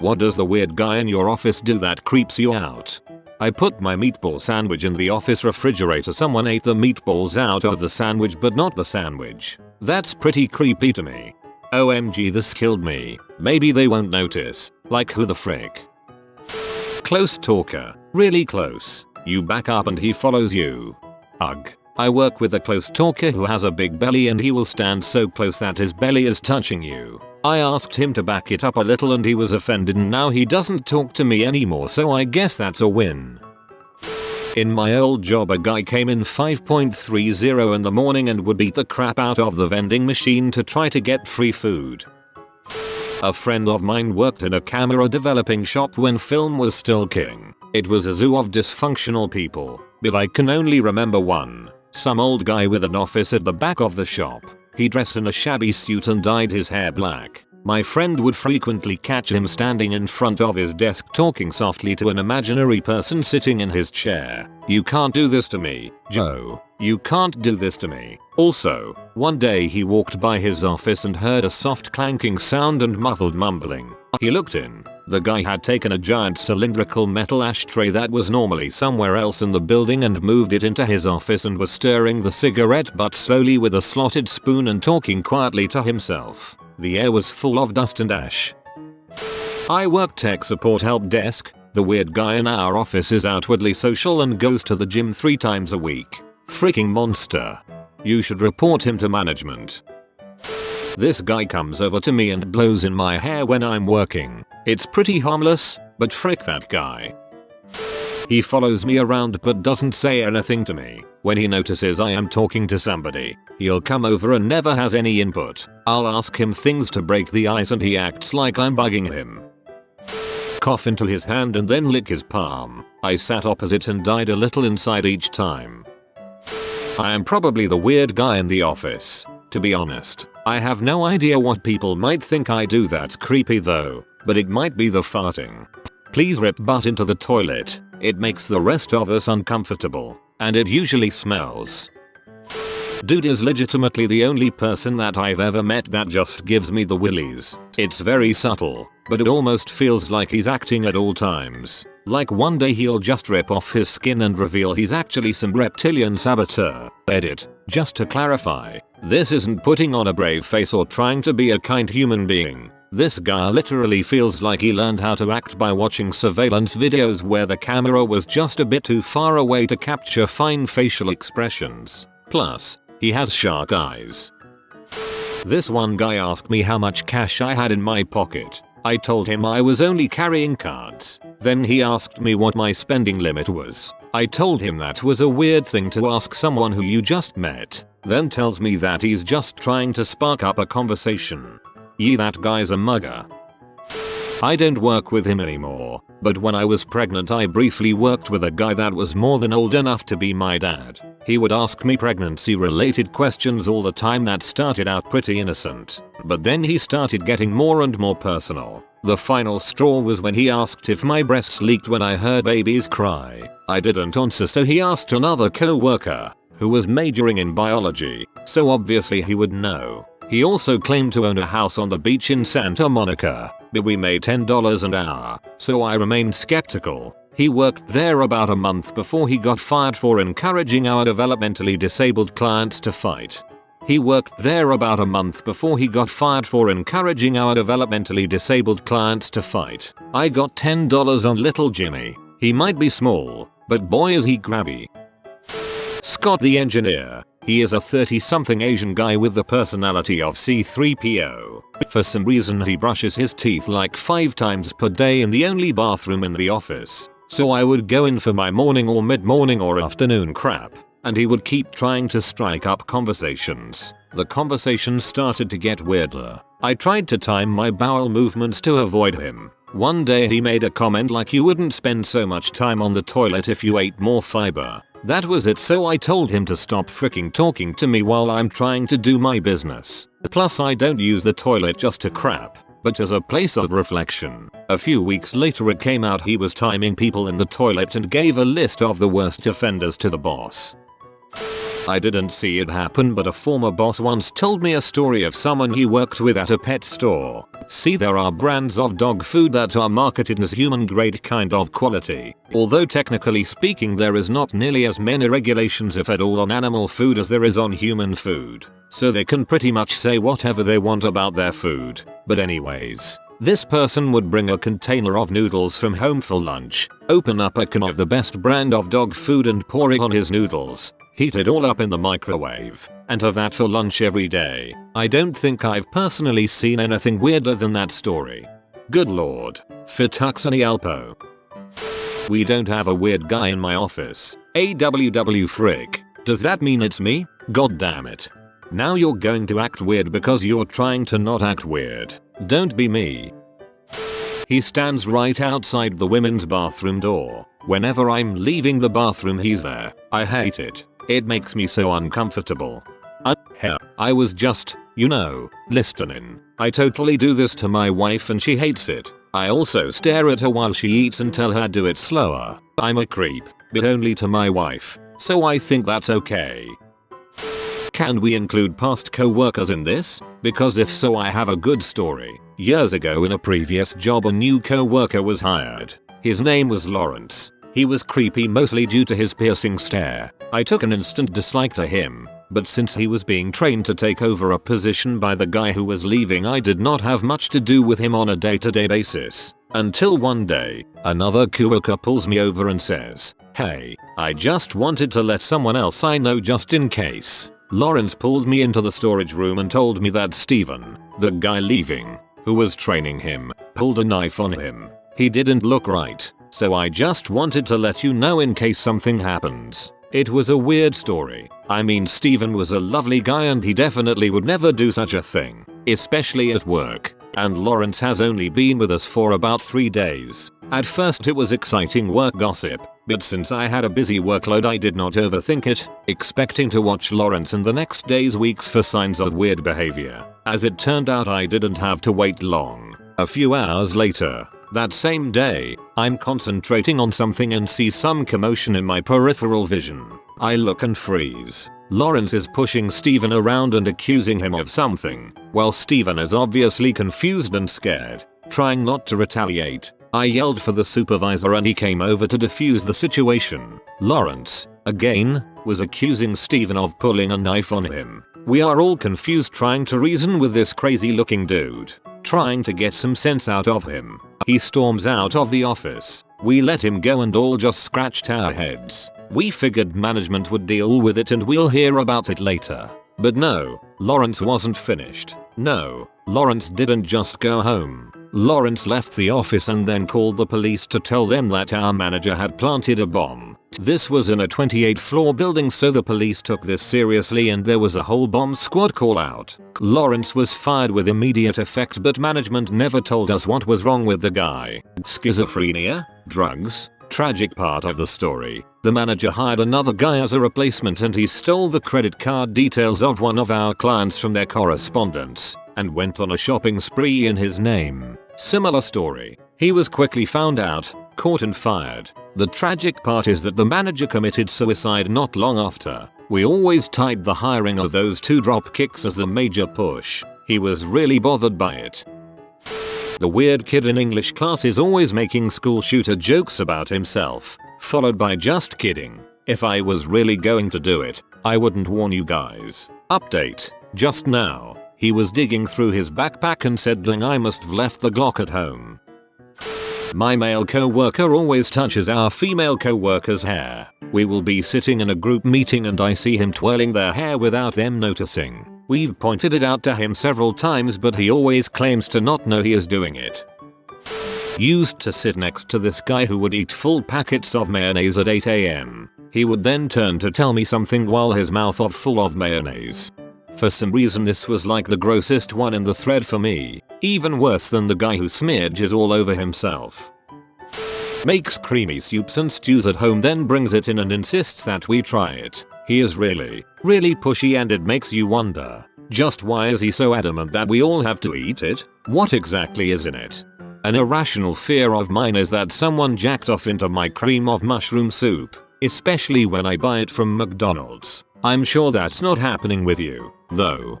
What does the weird guy in your office do that creeps you out? I put my meatball sandwich in the office refrigerator. Someone ate the meatballs out of the sandwich but not the sandwich. That's pretty creepy to me. OMG, this killed me. Maybe they won't notice. Like, who the frick? Close talker. Really close. You back up and he follows you. Ugh. I work with a close talker who has a big belly and he will stand so close that his belly is touching you. I asked him to back it up a little and he was offended and now he doesn't talk to me anymore, so I guess that's a win. In my old job, a guy came in 5:30 in the morning and would beat the crap out of the vending machine to try to get free food. A friend of mine worked in a camera developing shop when film was still king. It was a zoo of dysfunctional people, but I can only remember one. Some old guy with an office at the back of the shop. He dressed in a shabby suit and dyed his hair black. My friend would frequently catch him standing in front of his desk talking softly to an imaginary person sitting in his chair. "You can't do this to me, Joe. You can't do this to me." Also, one day he walked by his office and heard a soft clanking sound and muffled mumbling. He looked in. The guy had taken a giant cylindrical metal ashtray that was normally somewhere else in the building and moved it into his office and was stirring the cigarette butt slowly with a slotted spoon and talking quietly to himself. The air was full of dust and ash. I work tech support help desk. The weird guy in our office is outwardly social and goes to the gym 3 times a week. Freaking monster. You should report him to management. This guy comes over to me and blows in my hair when I'm working. It's pretty harmless, but frick that guy. He follows me around but doesn't say anything to me. When he notices I am talking to somebody, he'll come over and never has any input. I'll ask him things to break the ice and he acts like I'm bugging him. Cough into his hand and then lick his palm. I sat opposite and died a little inside each time. I am probably the weird guy in the office. To be honest, I have no idea what people might think I do that's creepy though, but it might be the farting. Please rip butt into the toilet. It makes the rest of us uncomfortable, and it usually smells. Dude is legitimately the only person that I've ever met that just gives me the willies. It's very subtle, but it almost feels like he's acting at all times. Like one day he'll just rip off his skin and reveal he's actually some reptilian saboteur. Edit. Just to clarify, this isn't putting on a brave face or trying to be a kind human being. This guy literally feels like he learned how to act by watching surveillance videos where the camera was just a bit too far away to capture fine facial expressions. Plus, he has shark eyes. This one guy asked me how much cash I had in my pocket. I told him I was only carrying cards. Then he asked me what my spending limit was. I told him that was a weird thing to ask someone who you just met. Then tells me that he's just trying to spark up a conversation. Yee, that guy's a mugger. I don't work with him anymore, but when I was pregnant I briefly worked with a guy that was more than old enough to be my dad. He would ask me pregnancy related questions all the time that started out pretty innocent, but then he started getting more and more personal. The final straw was when he asked if my breasts leaked when I heard babies cry. I didn't answer, so he asked another co-worker, who was majoring in biology, so obviously he would know. He also claimed to own a house on the beach in Santa Monica, but we made $10 an hour, so I remained skeptical. He worked there about a month before he got fired for encouraging our developmentally disabled clients to fight. I got $10 on little Jimmy. He might be small, but boy is he grabby. Scott the engineer. He is a 30-something Asian guy with the personality of C-3PO. For some reason he brushes his teeth like 5 times per day in the only bathroom in the office. So I would go in for my morning or mid-morning or afternoon crap, and he would keep trying to strike up conversations. The conversations started to get weirder. I tried to time my bowel movements to avoid him. One day he made a comment like you wouldn't spend so much time on the toilet if you ate more fiber. That was it, so I told him to stop freaking talking to me while I'm trying to do my business. Plus I don't use the toilet just to crap, but as a place of reflection. A few weeks later it came out he was timing people in the toilet and gave a list of the worst offenders to the boss. I didn't see it happen, but a former boss once told me a story of someone he worked with at a pet store. See, there are brands of dog food that are marketed as human grade kind of quality. Although technically speaking there is not nearly as many regulations if at all on animal food as there is on human food. So they can pretty much say whatever they want about their food. But anyways. This person would bring a container of noodles from home for lunch, open up a can of the best brand of dog food and pour it on his noodles, heat it all up in the microwave, and have that for lunch every day. I don't think I've personally seen anything weirder than that story. Good lord. Fituxani Alpo. We don't have a weird guy in my office. AWW frick. Does that mean it's me? God damn it. Now you're going to act weird because you're trying to not act weird. Don't be me. He stands right outside the women's bathroom door. Whenever I'm leaving the bathroom he's there. I hate it. It makes me so uncomfortable. I was just, listening. I totally do this to my wife and she hates it. I also stare at her while she eats and tell her do it slower. I'm a creep, but only to my wife, so I think that's okay. Can we include past co-workers in this? Because if so I have a good story. Years ago in a previous job a new co-worker was hired. His name was Lawrence. He was creepy mostly due to his piercing stare. I took an instant dislike to him, but since he was being trained to take over a position by the guy who was leaving I did not have much to do with him on a day-to-day basis. Until one day, another co-worker pulls me over and says, "Hey, I just wanted to let someone else I know just in case." Lawrence pulled me into the storage room and told me that Steven, the guy leaving, who was training him, pulled a knife on him. He didn't look right, so I just wanted to let you know in case something happens. It was a weird story. I mean Steven was a lovely guy and he definitely would never do such a thing, especially at work. And Lawrence has only been with us for about 3 days. At first it was exciting work gossip, but since I had a busy workload I did not overthink it, expecting to watch Lawrence in the next days weeks for signs of weird behavior. As it turned out I didn't have to wait long. A few hours later, that same day, I'm concentrating on something and see some commotion in my peripheral vision. I look and freeze. Lawrence is pushing Steven around and accusing him of something, while Steven is obviously confused and scared, trying not to retaliate. I yelled for the supervisor and he came over to defuse the situation. Lawrence, again, was accusing Steven of pulling a knife on him. We are all confused trying to reason with this crazy looking dude, trying to get some sense out of him. He storms out of the office. We let him go and all just scratched our heads. We figured management would deal with it and we'll hear about it later. But no, Lawrence wasn't finished. No, Lawrence didn't just go home. Lawrence left the office and then called the police to tell them that our manager had planted a bomb. This was in a 28-floor building, so the police took this seriously and there was a whole bomb squad call out. Lawrence was fired with immediate effect, but management never told us what was wrong with the guy. Schizophrenia? Drugs? Tragic part of the story. The manager hired another guy as a replacement and he stole the credit card details of one of our clients from their correspondence and went on a shopping spree in his name. Similar story. He was quickly found out, caught and fired. The tragic part is that the manager committed suicide not long after. We always tied the hiring of those 2 drop kicks as a major push. He was really bothered by it. The weird kid in English class is always making school shooter jokes about himself, followed by just kidding. If I was really going to do it, I wouldn't warn you guys. Update. Just now, he was digging through his backpack and said, "Dang, I must have left the Glock at home." My male co-worker always touches our female co-worker's hair. We will be sitting in a group meeting and I see him twirling their hair without them noticing. We've pointed it out to him several times, but he always claims to not know he is doing it. Used to sit next to this guy who would eat full packets of mayonnaise at 8 AM. He would then turn to tell me something while his mouth was full of mayonnaise. For some reason this was like the grossest one in the thread for me, even worse than the guy who smeared jizz all over himself. Makes creamy soups and stews at home, then brings it in and insists that we try it. He is really pushy and it makes you wonder, just why is he so adamant that we all have to eat it? What exactly is in it? An irrational fear of mine is that someone jacked off into my cream of mushroom soup. especially when I buy it from McDonald's. I'm sure that's not happening with you, though.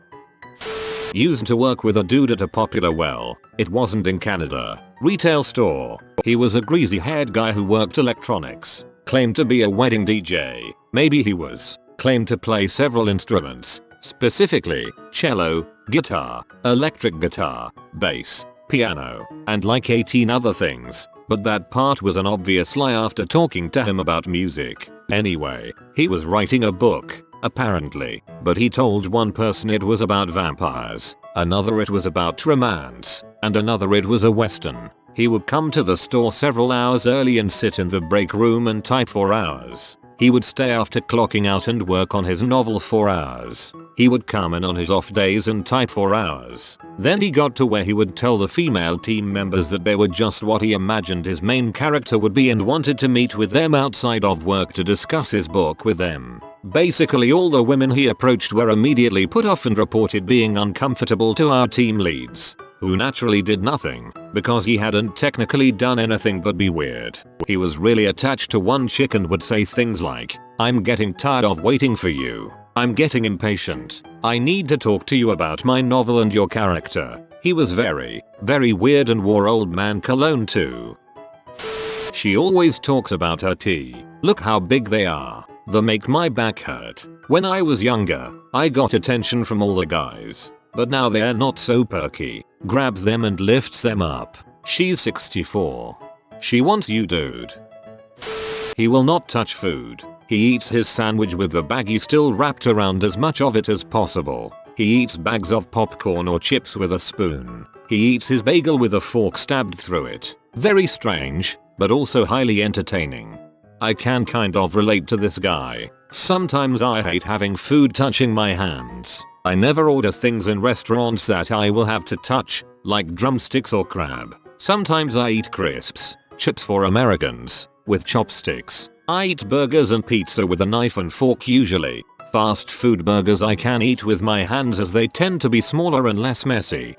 Used to work with a dude at a popular, well, it wasn't in Canada, retail store. He was a greasy haired guy who worked electronics, claimed to be a wedding DJ, maybe he was, claimed to play several instruments, specifically cello, guitar, electric guitar, bass, piano, and like 18 other things, but that part was an obvious lie after talking to him about music. Anyway, he was writing a book, apparently, but he told one person it was about vampires, another it was about romance, and another it was a western. He would come to the store several hours early and sit in the break room and type for hours. He would stay after clocking out and work on his novel for hours. He would come in on his off days and type for hours. Then he got to where he would tell the female team members that they were just what he imagined his main character would be and wanted to meet with them outside of work to discuss his book with them. Basically all the women he approached were immediately put off and reported being uncomfortable to our team leads, who naturally did nothing, because he hadn't technically done anything but be weird. He was really attached to one chick and would say things like, "I'm getting tired of waiting for you. I'm getting impatient. I need to talk to you about my novel and your character." He was very, very weird and wore old man cologne too. She always talks about her tea. Look how big they are. They make my back hurt. When I was younger, I got attention from all the guys, but now they're not so perky. Grabs them and lifts them up. She's 64. She wants you, dude. He will not touch food. He eats his sandwich with the baggie still wrapped around as much of it as possible. He eats bags of popcorn or chips with a spoon. He eats his bagel with a fork stabbed through it. Very strange, but also highly entertaining. I can kind of relate to this guy. Sometimes I hate having food touching my hands. I never order things in restaurants that I will have to touch, like drumsticks or crab. Sometimes I eat crisps, chips for Americans, with chopsticks. I eat burgers and pizza with a knife and fork usually. Fast food burgers I can eat with my hands as they tend to be smaller and less messy.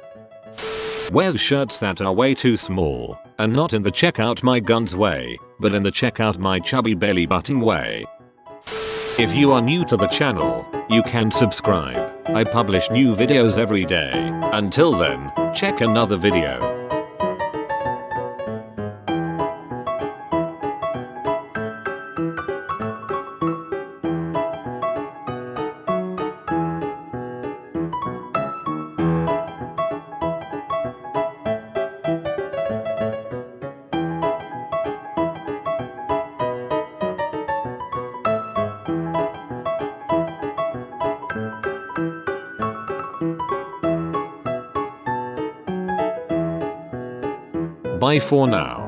Wears shirts that are way too small, and not in the check out my guns way, but in the check out my chubby belly button way. If you are new to the channel, you can subscribe. I publish new videos every day. Until then, check another video. Bye for now.